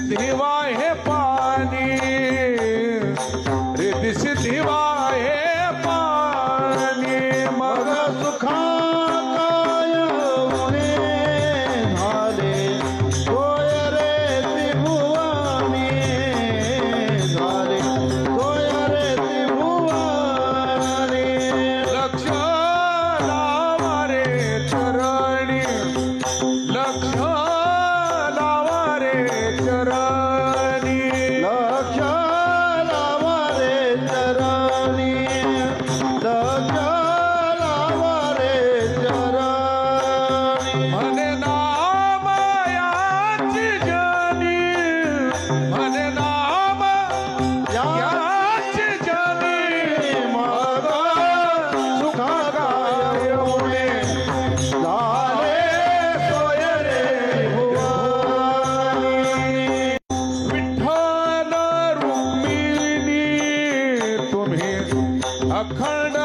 सिद्धी वाहे पाणी रिद्धी सिद्धी वाहे पाणी मग सुखा काय उणे झाले सोय रे त्रिभुवनी झाले सोय रे त्रिभुवनी लक्ष लावा रे चरणी लक्ष लावा रे चरणी लक्ष लावा रे चरणी लक्ष लावा रे चरणी म्हणे नाम याची जनी म्हणे नाम याची जनी मग सुखा काय उणे झाले सोय रे भुवनी विठ्ठल रुक्मिणी तुम्ही अखंड